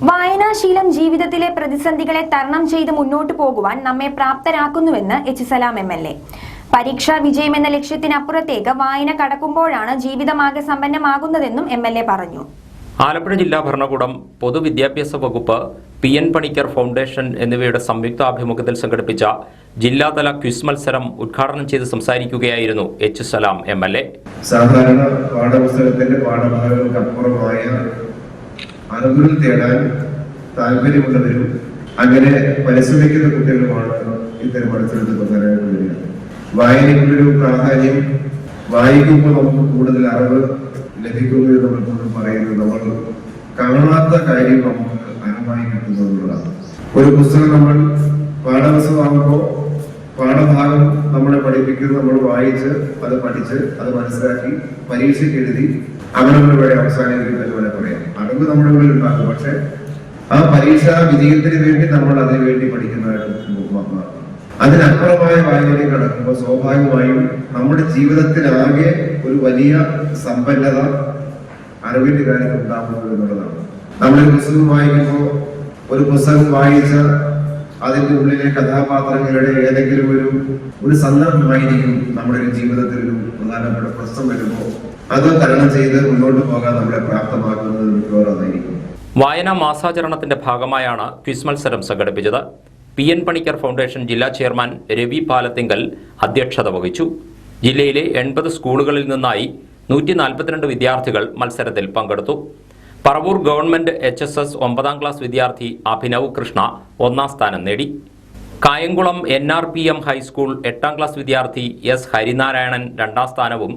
വായനാശീലം ജീവിതത്തിലെ പ്രതിസന്ധികളെ തരണം ചെയ്ത് മുന്നോട്ടു പോകുവാൻ നമ്മെ പ്രാപ്തരാക്കുന്നുവെന്ന് എച്ച് സലാം എം.എൽ.എ. പരീക്ഷാ വിജയം എന്ന ലക്ഷ്യത്തിനപ്പുറത്തേക്ക് വായന കടക്കുമ്പോഴാണ് ജീവിതമാകെ സമ്പന്നമാകുന്നതെന്നും എം.എൽ.എ. പറഞ്ഞു. ആലപ്പുഴ ജില്ലാ ഭരണകൂടം, പൊതുവിദ്യാഭ്യാസ വകുപ്പ്, പി.എൻ. പണിക്കർ ഫൗണ്ടേഷൻ എന്നിവയുടെ സംയുക്താഭിമുഖ്യത്തിൽ സംഘടിപ്പിച്ച ജില്ലാതല ക്വിസ് മത്സരം ഉദ്ഘാടനം ചെയ്ത് സംസാരിക്കുകയായിരുന്നു എച്ച് സലാം എം.എൽ.എ. സാധാരണ പാഠപുസ്തകത്തിന്റെ പാഠഭാഗങ്ങൾക്കപ്പുറമായ അറിവുകൾ തേടാൻ താല്പര്യമുള്ളവരും അങ്ങനെ പരിശ്രമിക്കുന്ന കുട്ടികളുമാണ് ഇത്തരം മത്സരത്തിൽ പങ്കെടുക്കാൻ വരിക. വായനയുടെ പ്രാധാന്യം, വായിക്കുമ്പോൾ നമുക്ക് കൂടുതൽ അറിവ് ലഭിക്കുന്നു എന്ന് നമ്മൾ പറയുന്നത് നമ്മൾ കാണാത്ത കാര്യം നമുക്ക് അനുമായി കിട്ടുന്നതാണ്. ഒരു പുസ്തകം നമ്മൾ പാഠപുസ്തകമാകുമ്പോൾ പാഠഭാഗം നമ്മളെ പഠിപ്പിക്കുന്നത് നമ്മൾ വായിച്ച് അത് പഠിച്ച് അത് മനസ്സിലാക്കി പരീക്ഷയ്ക്ക് എഴുതി അവനവരുടെ വഴി അവസാനിക്കുന്നത് പോലെ പറയാം. അറിവ് നമ്മുടെ ഉള്ളിൽ ഉണ്ടാകും, പക്ഷെ ആ പരീക്ഷാ വിജയത്തിന് വേണ്ടി നമ്മൾ അതിനു വേണ്ടി പഠിക്കുന്നതായിട്ട് അതിനപ്പുറമായ വായനയിലേക്ക് കടക്കുമ്പോൾ സ്വാഭാവികമായും നമ്മുടെ ജീവിതത്തിലാകെ ഒരു വലിയ സമ്പന്നത അറിവിന്റെ കാര്യത്തിൽ ഉണ്ടാകുന്നത് എന്നുള്ളതാണ്. നമ്മളൊരു പുസ്തകം വായിക്കുമ്പോൾ ഒരു പുസ്തകം വായിച്ച അതിന്റെ ഉള്ളിലെ കഥാപാത്രങ്ങളുടെ ഏതെങ്കിലും ഒരു സന്ദർഭമായിരിക്കും നമ്മുടെ ഒരു ജീവിതത്തിൽ ഒരു പ്രധാനപ്പെട്ട പ്രശ്നം വരുമ്പോൾ അത് തരണം ചെയ്ത് മുന്നോട്ട് പോകാൻ നമ്മളെ പ്രാപ്തമാക്കുന്നത് മിക്കവാറും അതായിരിക്കും. വായനാ മാസാചരണത്തിന്റെ ഭാഗമായാണ് ക്വിസ് മത്സരം സംഘടിപ്പിച്ചത്. പി.എൻ. പണിക്കർ ഫൗണ്ടേഷൻ ജില്ലാ ചെയർമാൻ രവി പാലത്തിങ്കൽ അധ്യക്ഷത വഹിച്ചു. ജില്ലയിലെ 80 സ്കൂളുകളിൽ നിന്നായി 142 വിദ്യാർത്ഥികൾ മത്സരത്തിൽ പങ്കെടുത്തു. പറവൂർ ഗവൺമെന്റ് HSS 9ാം ക്ലാസ് വിദ്യാർത്ഥി അഭിനവ് കൃഷ്ണ 1ാം സ്ഥാനം നേടി. കായംകുളം NRPM ഹൈസ്കൂൾ 8ാം ക്ലാസ് വിദ്യാർത്ഥി S ഹരിനാരായണൻ 2ാം സ്ഥാനവും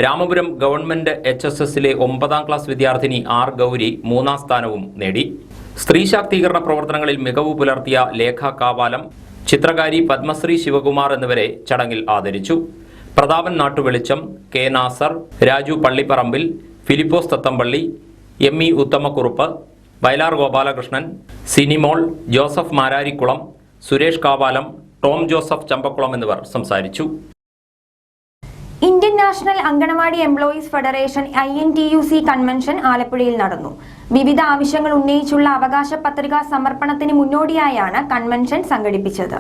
രാമപുരം ഗവൺമെന്റ് HSSലെ 9ാം ക്ലാസ് വിദ്യാർത്ഥിനി R ഗൗരി 3ാം സ്ഥാനവും നേടി. സ്ത്രീ ശാക്തീകരണ പ്രവർത്തനങ്ങളിൽ മികവ് പുലർത്തിയ ലേഖ കാവാലം, ചിത്രകാരി പത്മശ്രീ ശിവകുമാർ എന്നിവരെ ചടങ്ങിൽ ആദരിച്ചു. Prathapan Nattuvelicham, K Nasar, Raju Pallipparambil, Philipose Thathampally, ME Uthamakurup, Vayalar Gopalakrishnan, Sinimol, Joseph Mararikulam, Suresh Kavalam, Tom Joseph Champakulam എന്നിവർ സംസാരിച്ചു. Indian national anganwadi employees federation INTUC convention ആലപ്പുഴയിൽ നടന്നു. വിവിധ ആവശ്യങ്ങൾ ഉന്നയിച്ചുള്ള അവകാശ പത്രികാ സമർപ്പണത്തിന് മുന്നോടിയായാണ് കൺവെൻഷൻ സംഘടിപ്പിച്ചത്.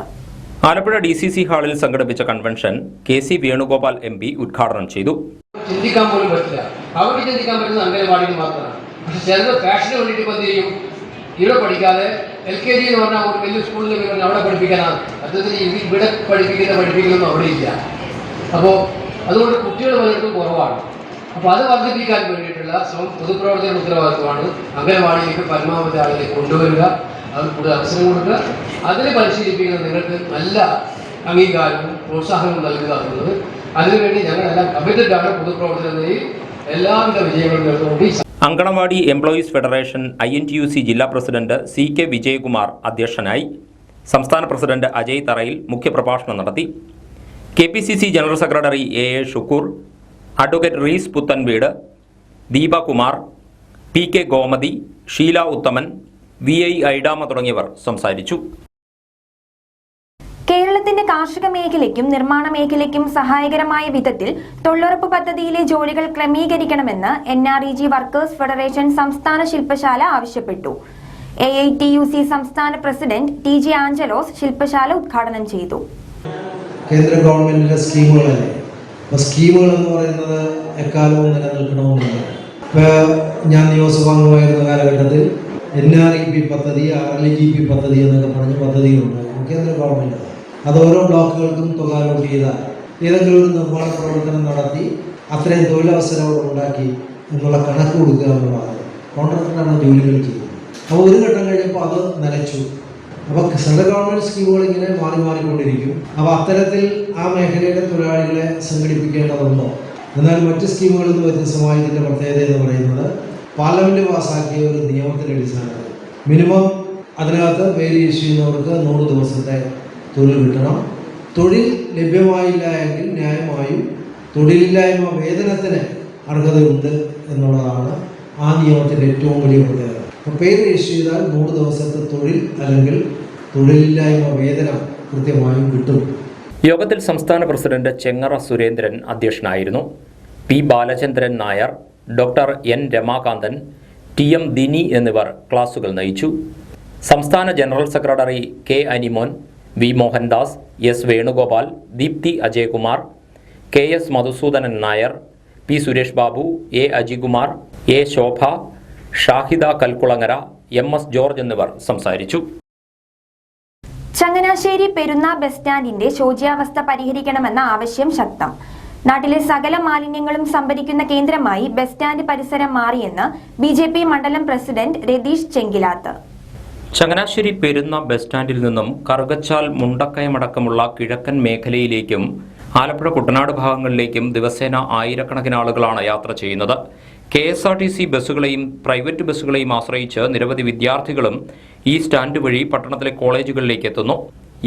ആലപ്പുഴ DCC ഹാളിൽ സംഘടിപ്പിച്ച കൺവെൻഷൻ KC വേണുഗോപാൽ MP ഉദ്ഘാടനം ചെയ്തു. ചിന്തിക്കാൻ പോലും പറ്റില്ല, അവർക്ക് ചിന്തിക്കാൻ പറ്റുന്ന അംഗനവാടിയിൽ മാത്രമാണ്. പക്ഷെ ചിലത് ഫാഷന് വേണ്ടിയിട്ട് പന്തിരിയും ഇവിടെ പഠിക്കാതെ LKG എന്ന് പറഞ്ഞാൽ ഒരു വലിയ സ്കൂളിൽ അവിടെ പഠിപ്പിക്കാനാണ്. അത്തരത്തിൽ ഇവിടെ പഠിപ്പിക്കുന്നൊന്നും അവിടെ ഇല്ല. അപ്പോൾ അതുകൊണ്ട് കുട്ടികൾ പലർക്കും കുറവാണ്. അപ്പോൾ അത് വർദ്ധിപ്പിക്കാൻ വേണ്ടിയിട്ടുള്ള പൊതുപ്രവർത്തന ഉത്തരവാദിത്വമാണ് അംഗനവാടിയിലേക്ക് പരമാവധി ആളുകളെ കൊണ്ടുവരിക, അത് കൂടുതൽ അവസരം കൊടുക്കുക, അതിനെ പരിശീലിപ്പിക്കുന്ന നിങ്ങൾക്ക് നല്ല അംഗീകാരവും പ്രോത്സാഹനവും നൽകുക എന്നുള്ളത്. അതിനുവേണ്ടി ഞങ്ങളെല്ലാം കമ്മിറ്റഡാണ്. പൊതുപ്രവർത്തനത്തിൽ എല്ലാവിധ വിജയങ്ങളും നേർന്നുകൊണ്ട് അങ്കണവാടി എംപ്ലോയീസ് ഫെഡറേഷൻ INTUC ജില്ലാ പ്രസിഡന്റ് CK വിജയകുമാർ അധ്യക്ഷനായി. സംസ്ഥാന പ്രസിഡന്റ് അജയ് തറയിൽ മുഖ്യപ്രഭാഷണം നടത്തി. KPCC general secretary AA Shukkur, advocate Rees Puthenveedu, Deepakumar, PK Gomathi, Sheela Uthaman, VI Aidama തുടങ്ങിയവർ സംസാരിച്ചു. കേരളത്തിന്റെ കാർഷിക മേഖലയ്ക്കും നിർമ്മാണ മേഖലയ്ക്കും സഹായകരമായ വിധത്തിൽ തൊഴിലുറപ്പ് പദ്ധതിയിലെ ജോലികൾ ക്രമീകരിക്കണമെന്ന് NREG വർക്കേഴ്സ് ഫെഡറേഷൻ സംസ്ഥാന ശില്പശാല ആവശ്യപ്പെട്ടു. AITUC സംസ്ഥാന പ്രസിഡന്റ് TG ആഞ്ചലോസ് ശില്പശാല ഉദ്ഘാടനം ചെയ്തു. കേന്ദ്ര ഗവൺമെന്റിന്റെ സ്കീമുകളല്ലേ, അപ്പോൾ സ്കീമുകൾ എന്ന് പറയുന്നത് എക്കാലവും നിലനിൽക്കണമെന്നില്ല. ഇപ്പോൾ ഞാൻ നിയമസഭാംഗമായിരുന്ന കാലഘട്ടത്തിൽ NREP പദ്ധതി, RLGP പദ്ധതി എന്നൊക്കെ പറഞ്ഞ പദ്ധതികളുണ്ടായിരുന്നു കേന്ദ്ര ഗവൺമെൻറ്. അത് ഓരോ ബ്ലോക്കുകൾക്കും തുക അലോട്ട് ചെയ്താൽ ഏതെങ്കിലും ഒരു നിർമ്മാണ പ്രവർത്തനം നടത്തി അത്രയും തൊഴിലവസരങ്ങൾ ഉണ്ടാക്കി എന്നുള്ള കണക്ക് കൊടുക്കുക എന്നുള്ളതാണ് കോൺട്രാക്ടറാണ് ജോലികൾ ചെയ്യുന്നത്. അപ്പോൾ ഒരു ഘട്ടം കഴിഞ്ഞപ്പോൾ അത് നിലച്ചു. അപ്പോൾ സെൻട്രൽ ഗവൺമെൻറ് സ്കീമുകൾ ഇങ്ങനെ മാറിക്കൊണ്ടിരിക്കും. അപ്പോൾ അത്തരത്തിൽ ആ മേഖലയുടെ തൊഴിലാളികളെ സംഘടിപ്പിക്കേണ്ടതുണ്ടോ? എന്നാൽ മറ്റ് സ്കീമുകളിൽ നിന്ന് വ്യത്യസ്തമായ ഇതിൻ്റെ പ്രത്യേകത എന്ന് പറയുന്നത് പാർലമെൻറ്റ് പാസ്സാക്കിയ ഒരു നിയമത്തിൻ്റെ അടിസ്ഥാനത്തിൽ മിനിമം അതിനകത്ത് വേരിയേഷൻ ചെയ്യുന്നവർക്ക് 100 ദിവസത്തെ തൊഴിൽ കിട്ടണം. തൊഴിൽ ലഭ്യമായില്ല എങ്കിൽ ന്യായമായും തൊഴിലില്ലായ്മ വേതനത്തിന് അർഹതയുണ്ട് എന്നുള്ളതാണ് ആ നിയമത്തിൻ്റെ ഏറ്റവും വലിയ പ്രത്യേകത. അപ്പോൾ പേര് രജിസ്റ്റർ ചെയ്താൽ 100 ദിവസത്തെ തൊഴിൽ അല്ലെങ്കിൽ തൊഴിലില്ലായ്മ വേതനം കൃത്യമായും കിട്ടും. യോഗത്തിൽ സംസ്ഥാന പ്രസിഡന്റ് ചെങ്ങറ സുരേന്ദ്രൻ അധ്യക്ഷനായിരുന്നു. P. Balachandran Nair, doctor N. Ramakanthan, TM Dini എന്നിവർ ക്ലാസുകൾ നയിച്ചു. സംസ്ഥാന general secretary K Animon, V Mohandas, S Venugopal, Deepthi Ajayakumar, KS Madhusoodanan Nair, P Suresh Babu, A Ajikumar, A Shobha, Shahida Kalkulangara, MS George എന്നിവർ സംസാരിച്ചു. ചങ്ങനാശ്ശേരി പെരുന്ന ബസ് സ്റ്റാൻഡിന്റെ ശോച്യാവസ്ഥ പരിഹരിക്കണമെന്ന ആവശ്യം ശക്തം. നാട്ടിലെ സകല മാലിന്യങ്ങളും സംഭരിക്കുന്ന കേന്ദ്രമായി ബസ് സ്റ്റാൻഡ് പരിസരം മാറിയെന്ന് BJP മണ്ഡലം പ്രസിഡന്റ് രതീഷ് ചെങ്കിലാത്ത്. ചങ്ങനാശ്ശേരി പെരുന്ന ബസ് സ്റ്റാൻഡിൽ നിന്നും കറുകച്ചാൽ മുണ്ടക്കയമടക്കമുള്ള കിഴക്കൻ മേഖലയിലേക്കും ആലപ്പുഴ കുട്ടനാട് ഭാഗങ്ങളിലേക്കും ദിവസേന ആയിരക്കണക്കിന് ആളുകളാണ് യാത്ര ചെയ്യുന്നത്. KSRTC ബസ്സുകളെയും പ്രൈവറ്റ് ബസ്സുകളെയും ആശ്രയിച്ച് നിരവധി വിദ്യാർത്ഥികളും ഈ സ്റ്റാൻഡ് വഴി പട്ടണത്തിലെ കോളേജുകളിലേക്ക് എത്തുന്നു.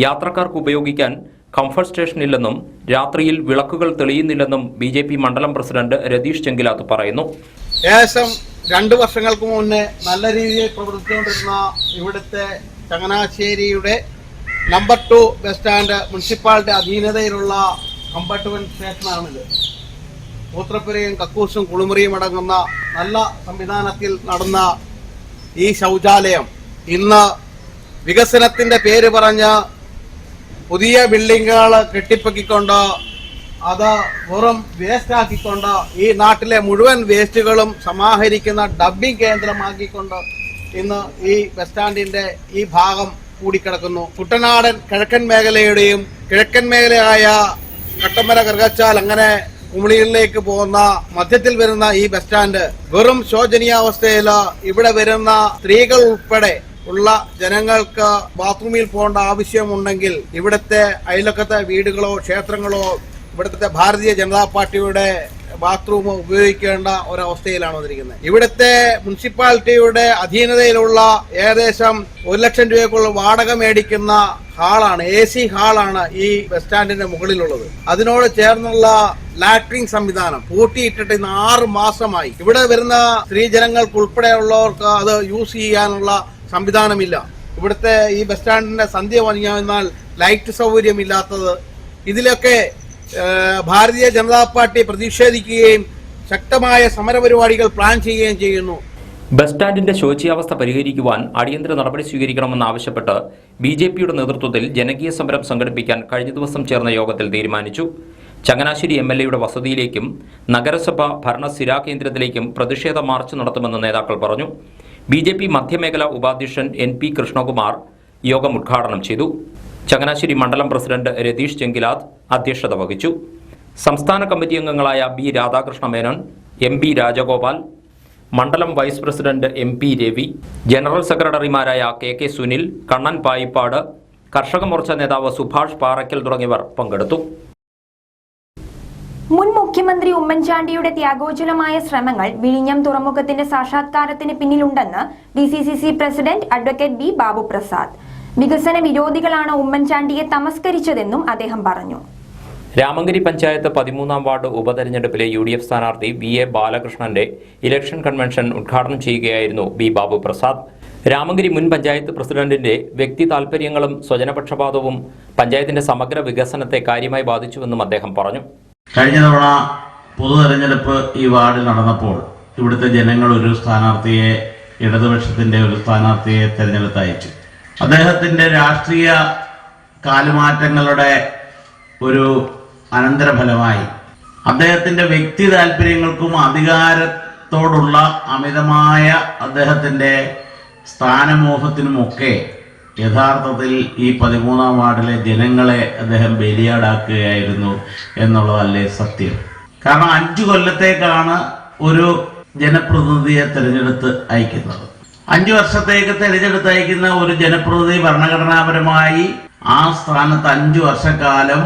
യാത്രക്കാർക്ക് ഉപയോഗിക്കാൻ കംഫർട്ട് സ്റ്റേഷൻ ഇല്ലെന്നും രാത്രിയിൽ വിളക്കുകൾ തെളിയുന്നില്ലെന്നും BJP മണ്ഡലം പ്രസിഡന്റ് രതീഷ് ചെങ്കിലാത്ത് പറയുന്നു. ഏകദേശം 2 വർഷങ്ങൾക്ക് മുന്നേ നല്ല രീതിയിൽ പ്രവർത്തിച്ചുകൊണ്ടിരുന്ന ഇവിടുത്തെ ചങ്ങനാശ്ശേരിയുടെ നമ്പർ 2 ബസ് സ്റ്റാൻഡ് മുനിസിപ്പാലിറ്റി അധീനതയിലുള്ള കമ്പാർട്ട്മെന്റ് സ്റ്റേഷനാണിത്. മൂത്രപ്പുരയും കക്കൂസും കുളിമുറിയും അടങ്ങുന്ന നല്ല സംവിധാനത്തിൽ നടന്ന ഈ ശൗചാലയം ഇന്ന് വികസനത്തിന്റെ പേര് പറഞ്ഞ് പുതിയ ബിൽഡിങ്ങുകൾ കെട്ടിപ്പൊക്കിക്കൊണ്ട് അത് വെറും വേസ്റ്റ് ആക്കിക്കൊണ്ട് ഈ നാട്ടിലെ മുഴുവൻ വേസ്റ്റുകളും സമാഹരിക്കുന്ന ഡബ്ബിംഗ് കേന്ദ്രമാക്കിക്കൊണ്ട് ഇന്ന് ഈ ബസ് സ്റ്റാൻഡിന്റെ ഈ ഭാഗം കൂടിക്കിടക്കുന്നു. കുട്ടനാടൻ കിഴക്കൻ മേഖലയുടെയും കിഴക്കൻ മേഖലയായ കട്ടമല കറുകച്ചാൽ അങ്ങനെ കുമളിയിലേക്ക് പോകുന്ന മധ്യത്തിൽ വരുന്ന ഈ ബസ് സ്റ്റാൻഡ് വെറും ശോചനീയാവസ്ഥയിൽ ഇവിടെ വരുന്ന സ്ത്രീകൾ ഉൾപ്പെടെ ഉള്ള ജനങ്ങൾക്ക് ബാത്റൂമിൽ പോകേണ്ട ആവശ്യമുണ്ടെങ്കിൽ ഇവിടുത്തെ അയൽവക്കത്തെ വീടുകളോ ക്ഷേത്രങ്ങളോ ഇവിടുത്തെ ഭാരതീയ ജനതാ പാർട്ടിയുടെ ബാത്റൂം ഉപയോഗിക്കേണ്ട ഒരവസ്ഥയിലാണ് വന്നിരിക്കുന്നത്. ഇവിടുത്തെ മുനിസിപ്പാലിറ്റിയുടെ അധീനതയിലുള്ള ഏകദേശം 1 ലക്ഷം രൂപയ്ക്കുള്ള വാടക മേടിക്കുന്ന ഹാളാണ്, AC ഹാളാണ് ഈ ബസ് സ്റ്റാൻഡിന്റെ മുകളിലുള്ളത്. അതിനോട് ചേർന്നുള്ള ലാട്രിൻ സംവിധാനം പൂട്ടിയിട്ടിട്ട് ഇന്ന് 6 മാസമായി. ഇവിടെ വരുന്ന സ്ത്രീജനങ്ങൾക്ക് ഉൾപ്പെടെയുള്ളവർക്ക് അത് യൂസ് ചെയ്യാനുള്ള സംവിധാനമില്ല. ഇവിടുത്തെ ഈ ബസ് സ്റ്റാൻഡിന്റെ സന്ധ്യ കഴിഞ്ഞാൽ ലൈറ്റ് സൗകര്യമില്ലാത്തത്, ഇതിലൊക്കെ ഭാരതീയ ജനതാ പാർട്ടി പ്രതിഷേധിക്കുകയും ശക്തമായ സമരപരിപാടികൾ പ്ലാൻ ചെയ്യുകയും ചെയ്യുന്നു. ബസ് സ്റ്റാൻഡിന്റെ ശോച്യാവസ്ഥ പരിഹരിക്കുവാൻ അടിയന്തര നടപടി സ്വീകരിക്കണമെന്നാവശ്യപ്പെട്ട് BJPയുടെ നേതൃത്വത്തിൽ ജനകീയ സമരം സംഘടിപ്പിക്കാൻ കഴിഞ്ഞ ദിവസം ചേർന്ന യോഗത്തിൽ തീരുമാനിച്ചു. ചങ്ങനാശ്ശേരി MLAയുടെ വസതിയിലേക്കും നഗരസഭ ഭരണസ്ഥിരാ കേന്ദ്രത്തിലേക്കും പ്രതിഷേധ മാർച്ച് നടത്തുമെന്ന് നേതാക്കൾ പറഞ്ഞു. BJP മധ്യമേഖല ഉപാധ്യക്ഷൻ NP കൃഷ്ണകുമാർ യോഗം ഉദ്ഘാടനം ചെയ്തു. ചങ്ങനാശ്ശേരി മണ്ഡലം പ്രസിഡന്റ് രതീഷ് ചെങ്കിലാത്ത് അധ്യക്ഷത വഹിച്ചു. സംസ്ഥാന കമ്മിറ്റി അംഗങ്ങളായ B രാധാകൃഷ്ണ മേനോൻ, MB രാജഗോപാൽ, മണ്ഡലം vice president MP Ravi, general സെക്രട്ടറിമാരായ KK സുനിൽ, കണ്ണൻ പായിപ്പാട്, കർഷക മോർച്ച നേതാവ് സുഭാഷ് പാറയ്ക്കൽ തുടങ്ങിയവർ പങ്കെടുത്തു. മുൻ മുഖ്യമന്ത്രി ഉമ്മൻചാണ്ടിയുടെ ത്യാഗോജ്വലമായ ശ്രമങ്ങൾ വിഴിഞ്ഞം തുറമുഖത്തിന്റെ സാക്ഷാത്കാരത്തിന് പിന്നിലുണ്ടെന്ന് DCCC president advocate B Babu Prasad. വികസന വിരോധികളാണ് ഉമ്മൻചാണ്ടിയെ തമസ്കരിച്ചതെന്നും അദ്ദേഹം പറഞ്ഞു. രാമങ്കരി പഞ്ചായത്ത് 13ാം വാർഡ് ഉപതെരഞ്ഞെടുപ്പിലെ UDF സ്ഥാനാർത്ഥി VA ബാലകൃഷ്ണന്റെ ഇലക്ഷൻ കൺവെൻഷൻ ഉദ്ഘാടനം ചെയ്യുകയായിരുന്നു B ബാബു പ്രസാദ്. രാമങ്കരി മുൻ പഞ്ചായത്ത് പ്രസിഡന്റിന്റെ വ്യക്തി താൽപര്യങ്ങളും സ്വജനപക്ഷപാതവും പഞ്ചായത്തിന്റെ സമഗ്ര വികസനത്തെ കാര്യമായി ബാധിച്ചുവെന്നും അദ്ദേഹം പറഞ്ഞു. കഴിഞ്ഞ തവണ പൊതുതെരഞ്ഞെടുപ്പ് ഈ വാർഡിൽ നടന്നപ്പോൾ ഇവിടുത്തെ ജനങ്ങൾ ഒരു സ്ഥാനാർത്ഥിയെ, ഇടതുപക്ഷത്തിന്റെ ഒരു സ്ഥാനാർത്ഥിയെ തെരഞ്ഞെടുത്തയച്ചു. അദ്ദേഹത്തിന്റെ രാഷ്ട്രീയ കാലുമാറ്റങ്ങളുടെ ഒരു അനന്തരഫലമായി അദ്ദേഹത്തിന്റെ വ്യക്തി താല്പര്യങ്ങൾക്കും അധികാരത്തോടുള്ള അമിതമായ അദ്ദേഹത്തിന്റെ സ്ഥാനമോഹത്തിനുമൊക്കെ യഥാർത്ഥത്തിൽ ഈ 13ാം വാർഡിലെ ജനങ്ങളെ അദ്ദേഹം ബലിയാടാക്കുകയായിരുന്നു എന്നുള്ളതല്ലേ സത്യം. കാരണം 5 കൊല്ലത്തേക്കാണ് ഒരു ജനപ്രതിനിധിയെ തിരഞ്ഞെടുത്ത് അയക്കുന്നത്. 5 വർഷത്തേക്ക് തിരഞ്ഞെടുത്ത് അയക്കുന്ന ഒരു ജനപ്രതിനിധി ഭരണഘടനാപരമായി ആ സ്ഥാനത്ത് 5 വർഷക്കാലം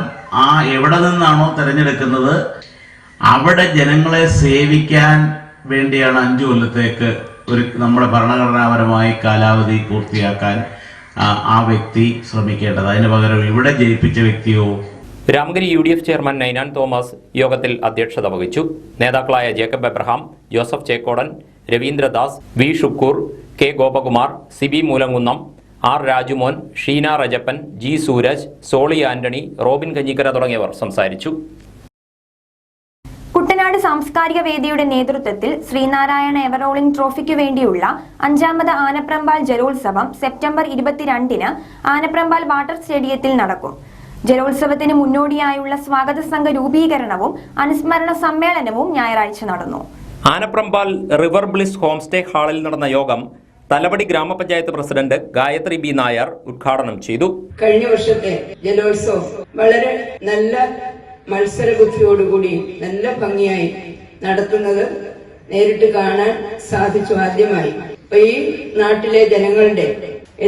എവിടെ നിന്നാണോ തിരഞ്ഞെടുക്കുന്നത് അവിടെ ജനങ്ങളെ സേവിക്കാൻ വേണ്ടിയാണ് 5 കൊല്ലത്തേക്ക് നമ്മുടെ ഭരണഘടനാപരമായി കാലാവധി പൂർത്തിയാക്കാൻ ആ വ്യക്തി ശ്രമിക്കേണ്ടത്. അതിന് പകരം ഇവിടെ ജയിപ്പിച്ച വ്യക്തിയോ. Ramankary UDF chairman Ninan Thomas യോഗത്തിൽ അധ്യക്ഷത വഹിച്ചു. നേതാക്കളായ Jacob Abraham, Joseph Chekkodan, Raveendradas, V Shukkur, K Gopakumar, CB Moolankunnam, R Rajumon, Sheena Rajappan, G Sooraj, Soly Antony, Robin Kanjikkara തുടങ്ങിയവർ സംസാരിച്ചു. കുട്ടനാട് സാംസ്കാരിക വേദിയുടെ നേതൃത്വത്തിൽ ശ്രീനാരായണ എവറോളിംഗ് ട്രോഫിക്കു വേണ്ടിയുള്ള 5ാമത് ആനപ്രമ്പാൽ ജലോത്സവം സെപ്റ്റംബർ 22-ന് ആനപ്രമ്പാൽ വാട്ടർ സ്റ്റേഡിയത്തിൽ നടക്കും. ജലോത്സവത്തിന് മുന്നോടിയായുള്ള സ്വാഗത സംഘ രൂപീകരണവും അനുസ്മരണ സമ്മേളനവും ഞായറാഴ്ച നടന്നു. ആനപ്രമ്പാൽ റിവർ ബ്ലിസ് ഹോംസ്റ്റേ ഹാളിൽ നടന്ന യോഗം തലവടി ഗ്രാമപഞ്ചായത്ത് പ്രസിഡന്റ് ഗായത്രി ബി നായർ ഉദ്ഘാടനം ചെയ്തു. കഴിഞ്ഞ വർഷത്തെ ജലോത്സവം വളരെ നല്ല മത്സരബുദ്ധിയോടുകൂടി നല്ല ഭംഗിയായി നടത്തുന്നത് നേരിട്ട് കാണാൻ സാധിച്ചു. ആദ്യമായി ഈ നാട്ടിലെ ജനങ്ങളുടെ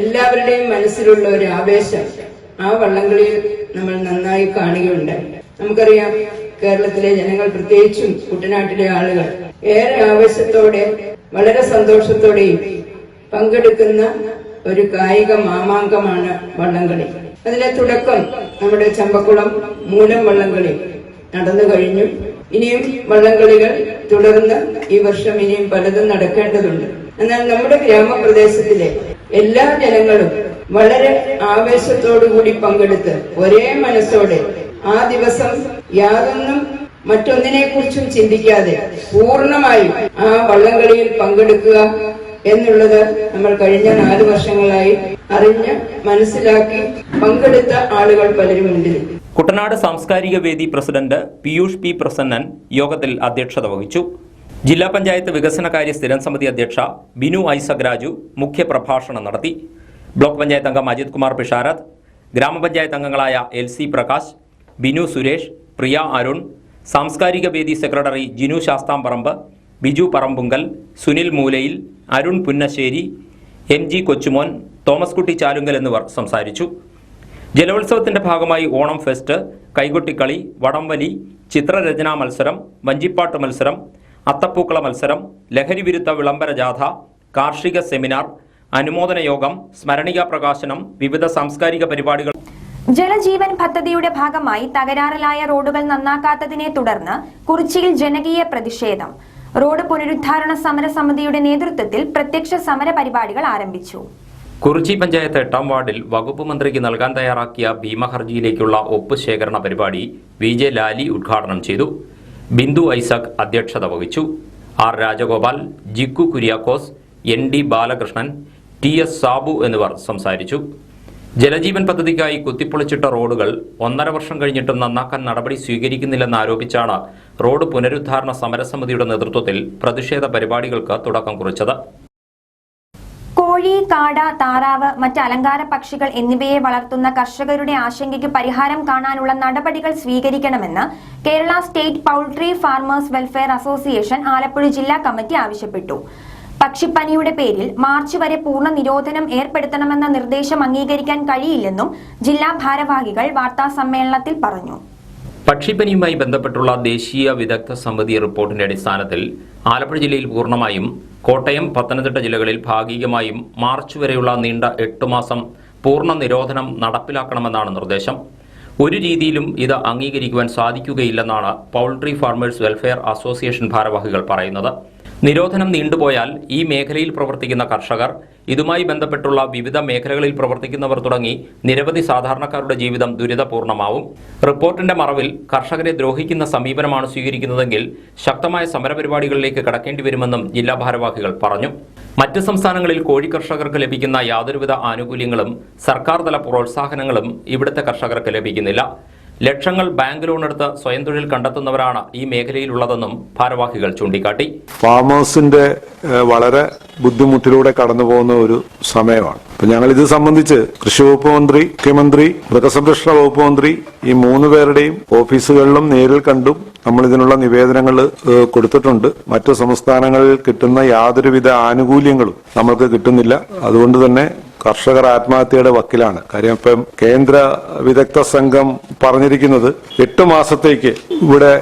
എല്ലാവരുടെയും മനസ്സിലുള്ള ഒരു ആവേശം ആ വള്ളംകളിയിൽ നമ്മൾ നന്നായി കാണുകയുണ്ടായി. നമുക്കറിയാം, കേരളത്തിലെ ജനങ്ങൾ, പ്രത്യേകിച്ചും കുട്ടനാട്ടിലെ ആളുകൾ ഏറെ ആവേശത്തോടെ വളരെ സന്തോഷത്തോടെയും പങ്കെടുക്കുന്ന ഒരു കായിക മാമാങ്കമാണ് വള്ളംകളി. അതിന്റെ തുടക്കം നമ്മുടെ ചമ്പക്കുളം മൂലം വള്ളംകളി നടന്നു കഴിഞ്ഞു. ഇനിയും വള്ളംകളികൾ തുടർന്ന് ഈ വർഷം ഇനിയും പലതും നടക്കേണ്ടതുണ്ട്. എന്നാൽ നമ്മുടെ ഗ്രാമപ്രദേശത്തിലെ എല്ലാ ജനങ്ങളും വളരെ ആവേശത്തോടുകൂടി പങ്കെടുത്ത് ഒരേ മനസ്സോടെ ആ ദിവസം യാതൊന്നും മറ്റൊന്നിനെ കുറിച്ചും ചിന്തിക്കാതെ പൂർണ്ണമായും ആ വള്ളംകളിയിൽ പങ്കെടുക്കുക എന്നുള്ളത് നമ്മൾ കഴിഞ്ഞ 4 വർഷങ്ങളായി അറിഞ്ഞ് മനസ്സിലാക്കി പങ്കെടുത്ത ആളുകൾ പലരുമുണ്ട്. കുട്ടനാട് സാംസ്കാരിക വേദി പ്രസിഡന്റ് പീയൂഷ് പി പ്രസന്നൻ യോഗത്തിൽ അധ്യക്ഷത വഹിച്ചു. ജില്ലാ പഞ്ചായത്ത് വികസനകാര്യ സ്ഥിരം സമിതി അധ്യക്ഷ ബിനു ഐസക് രാജു മുഖ്യപ്രഭാഷണം നടത്തി. ബ്ലോക്ക് പഞ്ചായത്ത് അംഗം അജിത് കുമാർ പിഷാരത്ത്, ഗ്രാമപഞ്ചായത്ത് അംഗങ്ങളായ LC പ്രകാശ്, ബിനു സുരേഷ്, പ്രിയ അരുൺ, സാംസ്കാരിക വേദി സെക്രട്ടറി ജിനു ശാസ്താംപറമ്പ്, ബിജു പറമ്പുങ്കൽ, സുനിൽ മൂലയിൽ, അരുൺ പുന്നശ്ശേരി, MG കൊച്ചുമോൻ, തോമസ് കുട്ടി ചാലുങ്കൽ എന്നിവർ സംസാരിച്ചു. ജലോത്സവത്തിന്റെ ഭാഗമായി ഓണം ഫെസ്റ്റ്, കൈകൊട്ടിക്കളി, വടംവലി, ചിത്രരചനാ മത്സരം, വഞ്ചിപ്പാട്ട് മത്സരം, അത്തപ്പൂക്കള മത്സരം, ലഹരി വിരുദ്ധ വിളംബര ജാഥ, കാർഷിക സെമിനാർ, അനുമോദന യോഗം, സ്മരണിക പ്രകാശനം, വിവിധ സാംസ്കാരിക പരിപാടികൾ. ജലജീവൻ പദ്ധതിയുടെ ഭാഗമായി തകരാറിലായ റോഡുകൾ നന്നാക്കാത്തതിനെ തുടർന്ന് കുറിച്ചിയിൽ ജനകീയ പ്രതിഷേധം. റോഡ് പുനരുദ്ധാരണ സമരസമിതിയുടെ നേതൃത്വത്തിൽ പ്രത്യക്ഷ സമര പരിപാടികൾ ആരംഭിച്ചു. കുറിച്ചി പഞ്ചായത്ത് 8ാം വാർഡിൽ വകുപ്പ് മന്ത്രിക്ക് നൽകാൻ തയ്യാറാക്കിയ ഭീമഹർജിയിലേക്കുള്ള ഒപ്പ് ശേഖരണ പരിപാടി VJ ലാലി ഉദ്ഘാടനം ചെയ്തു. ബിന്ദു ഐസക് അധ്യക്ഷത വഹിച്ചു. R Rajagopal, Jikku Kuriakose, ND Balakrishnan, TS Sabu എന്നിവർ സംസാരിച്ചു. ജലജീവൻ പദ്ധതിക്കായി കുത്തിപ്പൊളിച്ചിട്ട റോഡുകൾ 1.5 വർഷം കഴിഞ്ഞിട്ടും നന്നാക്കാൻ നടപടി സ്വീകരിക്കുന്നില്ലെന്ന് ആരോപിച്ചാണ് റോഡ് പുനരുദ്ധാരണ സമരസമിതിയുടെ നേതൃത്വത്തിൽ പ്രതിഷേധ പരിപാടികൾക്ക് തുടക്കം കുറിച്ചത്. കോഴി, കാട, താറാവ്, മറ്റ് അലങ്കാര പക്ഷികൾ എന്നിവയെ വളർത്തുന്ന കർഷകരുടെ ആശങ്കയ്ക്ക് പരിഹാരം കാണാനുള്ള നടപടികൾ സ്വീകരിക്കണമെന്ന് Kerala state poultry farmers welfare association Alappuzha ജില്ലാ കമ്മിറ്റി ആവശ്യപ്പെട്ടു. പക്ഷിപ്പനിയുടെ പേരിൽ മാർച്ച് വരെ പൂർണ്ണ നിരോധനം ഏർപ്പെടുത്തണമെന്ന നിർദ്ദേശം അംഗീകരിക്കാൻ കഴിയില്ലെന്നും ജില്ലാ ഭാരവാഹികൾ വാർത്താസമ്മേളനത്തിൽ പറഞ്ഞു. പക്ഷിപ്പനിയുമായി ബന്ധപ്പെട്ടുള്ള ദേശീയ വിദഗ്ധ സമിതി റിപ്പോർട്ടിന്റെ അടിസ്ഥാനത്തിൽ ആലപ്പുഴ ജില്ലയിൽ പൂർണ്ണമായും, കോട്ടയം, പത്തനംതിട്ട ജില്ലകളിൽ ഭാഗികമായും മാർച്ച് വരെയുള്ള നീണ്ട 8 മാസം പൂർണ്ണ നിരോധനം നടപ്പിലാക്കണമെന്നാണ് നിർദ്ദേശം. ഒരു രീതിയിലും ഇത് അംഗീകരിക്കുവാൻ സാധിക്കുകയില്ലെന്നാണ് പൗൾട്രി ഫാർമേഴ്സ് വെൽഫെയർ അസോസിയേഷൻ ഭാരവാഹികൾ പറയുന്നത്. നിരോധനം നീണ്ടുപോയാൽ ഈ മേഖലയിൽ പ്രവർത്തിക്കുന്ന കർഷകർ, ഇതുമായി ബന്ധപ്പെട്ടുള്ള വിവിധ മേഖലകളിൽ പ്രവർത്തിക്കുന്നവർ തുടങ്ങി നിരവധി സാധാരണക്കാരുടെ ജീവിതം ദുരിതപൂർണമാവും. റിപ്പോർട്ടിന്റെ മറവിൽ കർഷകരെ ദ്രോഹിക്കുന്ന സമീപനമാണ് സ്വീകരിക്കുന്നതെങ്കിൽ ശക്തമായ സമരപരിപാടികളിലേക്ക് കടക്കേണ്ടി വരുമെന്നും ജില്ലാ ഭാരവാഹികൾ പറഞ്ഞു. മറ്റ് സംസ്ഥാനങ്ങളിൽ കോഴി കർഷകർക്ക് ലഭിക്കുന്ന യാതൊരുവിധ ആനുകൂല്യങ്ങളും സർക്കാർ തല പ്രോത്സാഹനങ്ങളും ഇവിടുത്തെ കർഷകർക്ക് ലഭിക്കുന്നില്ല. ലക്ഷങ്ങൾ ബാങ്ക് ലോൺ എടുത്ത് സ്വയം തൊഴിൽ കണ്ടെത്തുന്നവരാണ് ഈ മേഖലയിലുള്ളതെന്നും ഭാരവാഹികൾ ചൂണ്ടിക്കാട്ടി. ഫാമേഴ്സിന്റെ വളരെ ബുദ്ധിമുട്ടിലൂടെ കടന്നു പോകുന്ന ഒരു സമയമാണ്. അപ്പൊ ഞങ്ങൾ ഇത് സംബന്ധിച്ച് കൃഷി വകുപ്പ് മന്ത്രി, മുഖ്യമന്ത്രി, മൃഗസംരക്ഷണ വകുപ്പ് മന്ത്രി ഈ 3 പേരുടെയും ഓഫീസുകളിലും നേരിൽ കണ്ടും നമ്മൾ ഇതിനുള്ള നിവേദനങ്ങൾ കൊടുത്തിട്ടുണ്ട്. മറ്റു സംസ്ഥാനങ്ങളിൽ കിട്ടുന്ന യാതൊരുവിധ ആനുകൂല്യങ്ങളും നമ്മൾക്ക് കിട്ടുന്നില്ല. അതുകൊണ്ട് തന്നെ കർഷകർ ആത്മഹത്യയുടെ വക്കിലാണ്. കാര്യം ഇപ്പം കേന്ദ്ര വിദഗ്ധ സംഘം പറഞ്ഞിരിക്കുന്നത് 8 മാസത്തേക്ക് ഇവിടെ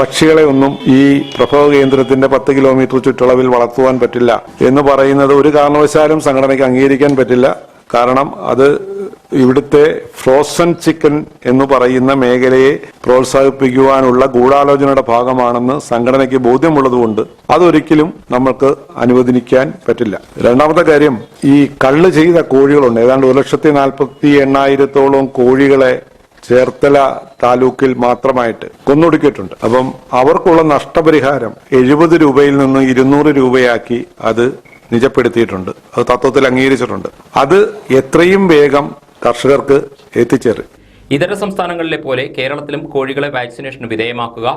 പക്ഷികളെ ഒന്നും ഈ പ്രഭവ കേന്ദ്രത്തിന്റെ 10 കിലോമീറ്റർ ചുറ്റളവിൽ വളർത്തുവാൻ പറ്റില്ല എന്ന് പറയുന്നത് ഒരു കാരണവശാലും സംഘടനയ്ക്ക് അംഗീകരിക്കാൻ പറ്റില്ല. കാരണം അത് ഇവിടുത്തെ ഫ്രോസൺ ചിക്കൻ എന്ന് പറയുന്ന മേഖലയെ പ്രോത്സാഹിപ്പിക്കുവാനുള്ള ഗൂഢാലോചനയുടെ ഭാഗമാണെന്ന് സംഘടനയ്ക്ക് ബോധ്യമുള്ളതുകൊണ്ട് അതൊരിക്കലും നമുക്ക് അനുവദിക്കാൻ പറ്റില്ല. രണ്ടാമത്തെ കാര്യം, ഈ കള്ള് ചെയ്ത കോഴികളുണ്ട്. ഏതാണ്ട് 1,48,800 കോഴികളെ ചേർത്തല താലൂക്കിൽ മാത്രമായിട്ട് കൊന്നൊടുക്കിയിട്ടുണ്ട്. അപ്പം അവർക്കുള്ള നഷ്ടപരിഹാരം 70 രൂപയിൽ നിന്ന് 200 രൂപയാക്കി അത് നിജപ്പെടുത്തിയിട്ടുണ്ട്. അത് തത്വത്തിൽ അംഗീകരിച്ചിട്ടുണ്ട്. അത് എത്രയും വേഗം കർഷകർക്ക് എത്തിച്ചേരും. ഇതര സംസ്ഥാനങ്ങളിലെ പോലെ കേരളത്തിലും കോഴികളെ വാക്സിനേഷന് വിധേയമാക്കുക,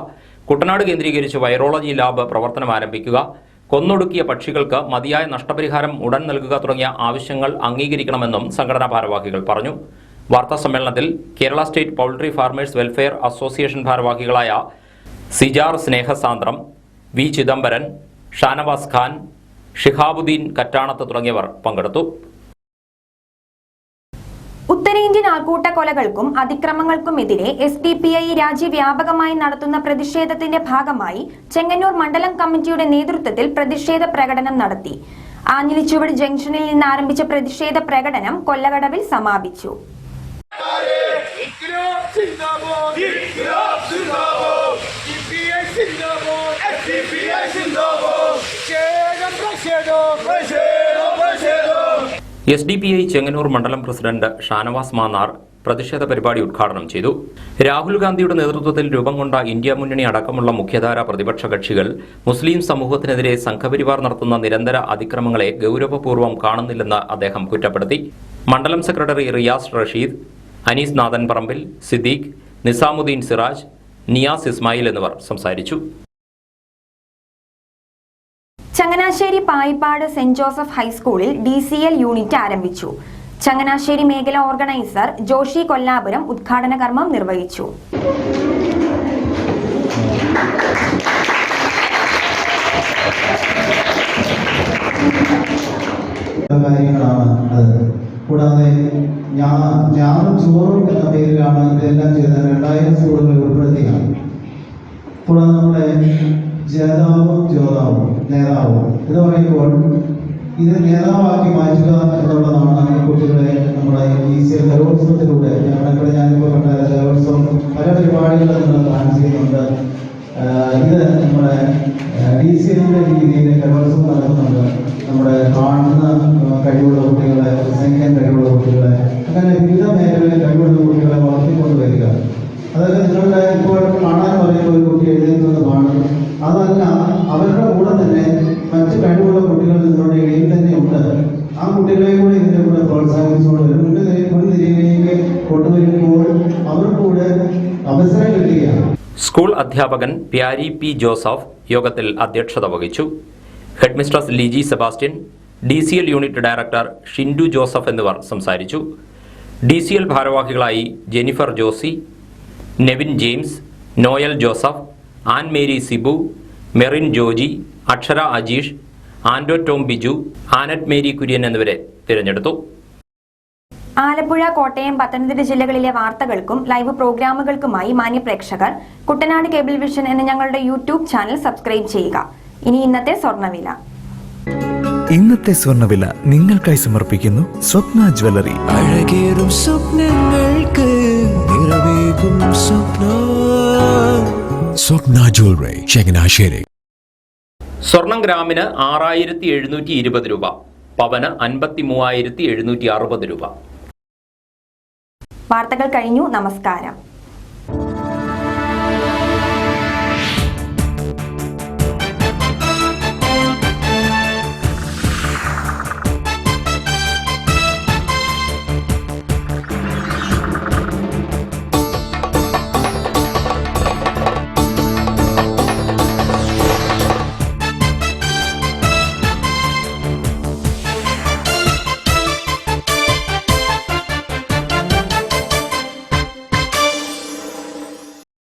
കുട്ടനാട് കേന്ദ്രീകരിച്ച് വൈറോളജി ലാബ് പ്രവർത്തനം ആരംഭിക്കുക, കൊന്നൊടുക്കിയ പക്ഷികൾക്ക് മതിയായ നഷ്ടപരിഹാരം ഉടൻ നൽകുക തുടങ്ങിയ ആവശ്യങ്ങൾ അംഗീകരിക്കണമെന്നും സംഘടനാ ഭാരവാഹികൾ പറഞ്ഞു. വാർത്താ സമ്മേളനത്തിൽ Kerala state poultry farmers welfare association ഭാരവാഹികളായ സിജാർ സ്നേഹസാന്ദ്രം, വി ചിദംബരൻ, ഷാനവാസ് ഖാൻ, ഷിഹാബുദ്ദീൻ കറ്റാണത്ത് തുടങ്ങിയവർ പങ്കെടുത്തു. ഉത്തരേന്ത്യൻ ആൾക്കൂട്ട കൊലകൾക്കും അതിക്രമങ്ങൾക്കുമെതിരെ SDPI രാജ്യവ്യാപകമായി നടത്തുന്ന പ്രതിഷേധത്തിന്റെ ഭാഗമായി ചെങ്ങന്നൂർ മണ്ഡലം കമ്മിറ്റിയുടെ നേതൃത്വത്തിൽ പ്രതിഷേധ പ്രകടനം നടത്തി. ആഞ്ഞിലിച്ചുവട് ജംഗ്ഷനിൽ നിന്ന് ആരംഭിച്ച പ്രതിഷേധ പ്രകടനം കൊല്ലകടവിൽ സമാപിച്ചു. SDPI ചെങ്ങന്നൂർ മണ്ഡലം പ്രസിഡന്റ് ഷാനവാസ് മാന്നാർ പ്രതിഷേധ പരിപാടി ഉദ്ഘാടനം ചെയ്തു. രാഹുൽ ഗാന്ധിയുടെ നേതൃത്വത്തിൽ രൂപം കൊണ്ട ഇന്ത്യ മുന്നണി അടക്കമുള്ള മുഖ്യധാര പ്രതിപക്ഷ കക്ഷികൾ മുസ്ലിം സമൂഹത്തിനെതിരെ സംഘപരിവാർ നടത്തുന്ന നിരന്തര അതിക്രമങ്ങളെ ഗൌരവപൂർവ്വം കാണുന്നില്ലെന്ന് അദ്ദേഹം കുറ്റപ്പെടുത്തി. മണ്ഡലം സെക്രട്ടറി റിയാസ് റഷീദ്, അനീസ് നാഥൻ പറമ്പിൽ, സിദ്ദീഖ്, നിസാമുദ്ദീൻ സിറാജ്, നിയാസ് ഇസ്മായിൽ എന്നിവർ സംസാരിച്ചു. ചങ്ങനാശ്ശേരി പായിപ്പാട് സെന്റ് ജോസഫ് ഹൈസ്കൂളിൽ DCL യൂണിറ്റ് ആരംഭിച്ചു. ചങ്ങനാശ്ശേരി മേഖല ഓർഗനൈസർ ജോഷി കൊല്ലാപുരം ഉദ്ഘാടന കർമ്മം നിർവഹിച്ചു. കൂടാതെ ഞാനും ചോറും എന്ന പേരിലാണ് ഇതെല്ലാം ചെയ്തത്. 2000 സ്കൂളുകൾ ഉൾപ്പെടുത്തിയാണ്. കൂടാതെ നമ്മുടെ ജേതാവും ജ്യോതാവും നേതാവും എന്ന് പറയുമ്പോൾ ഇത് നേതാവാക്കി മാറ്റുക എന്നുള്ളതാണ് കുട്ടികളെ നമ്മുടെ DCL കലോത്സവത്തിലൂടെ ഞാനിപ്പോൾ കണ്ട കലോത്സവം പല പരിപാടികളും നമ്മൾ പ്ലാൻ ചെയ്യുന്നുണ്ട്. ഇത് നമ്മുടെ DCLന്റെ രീതിയിൽ കലോത്സവം നടത്തുന്നുണ്ട്. നമ്മുടെ കാണുന്ന കഴിവുള്ള കുട്ടികളെ, പ്രസംഗിക്കാൻ കഴിവുള്ള കുട്ടികളെ, അങ്ങനെ വിവിധ മേഖലകളിൽ കഴിവുള്ള കുട്ടികളെ വളർത്തിക്കൊണ്ട് വരിക. അതായത് നിങ്ങളുടെ ഇപ്പോൾ കാണാൻ പറയുന്ന ഒരു കുട്ടി എഴുതുന്നതാണ്. അതല്ല, അവരുടെ കൂടെ തന്നെ മറ്റ് കഴിവുള്ള കുട്ടികൾ നിങ്ങളുടെ ഇടയിൽ തന്നെ ഉണ്ട്. ആ കുട്ടികളെ കൂടെ ഇതിൻ്റെ കൂടെ പ്രോത്സാഹിപ്പിച്ചുകൊണ്ട് മുൻനിരയിലേക്ക് കൊണ്ടുവരുമ്പോൾ അവർക്കൂടെ അവസരം കിട്ടുകയാണ്. സ്കൂൾ അധ്യാപകൻ പ്യാരി P. ജോസഫ് യോഗത്തിൽ അധ്യക്ഷത വഹിച്ചു. Headmistress Liji Sebastian, DCL unit director Shindu Joseph എന്നിവർ സംസാരിച്ചു. DCL ഭാരവാഹികളായി Jennifer Josy, Nevin James, Noel Joseph, Ann Mary Sibu, Merin Joji, Akshara Ajeesh, Ando Tom Biju, Annette Mary Kurian എന്നിവരെ തിരഞ്ഞെടുത്തു. ആലപ്പുഴ, കോട്ടയം, പത്തനംതിട്ട ജില്ലകളിലെ വാർത്തകൾക്കും ലൈവ് പ്രോഗ്രാമുകൾക്കുമായി മാന്യപ്രേക്ഷകർ കുട്ടനാട് കേബിൾ വിഷൻ എന്ന ഞങ്ങളുടെ യൂട്യൂബ് ചാനൽ സബ്സ്ക്രൈബ് ചെയ്യുക. ഇനി ഇന്നത്തെ സ്വർണ്ണവില. ഇന്നത്തെ സ്വർണ്ണവില നിങ്ങൾക്കായി സമർപ്പിക്കുന്നു സ്വപ്ന ജ്വല്ലറി. അഴകേറും സ്വപ്നങ്ങൾക്ക് നിറവേകും സ്വപ്ന ജ്വല്ലറി, ചങ്ങനാശ്ശേരി. സ്വർണം ഗ്രാമിന് 6720 രൂപ, പവന് 53,760 രൂപ. വാർത്തകൾ കഴിഞ്ഞു. നമസ്കാരം.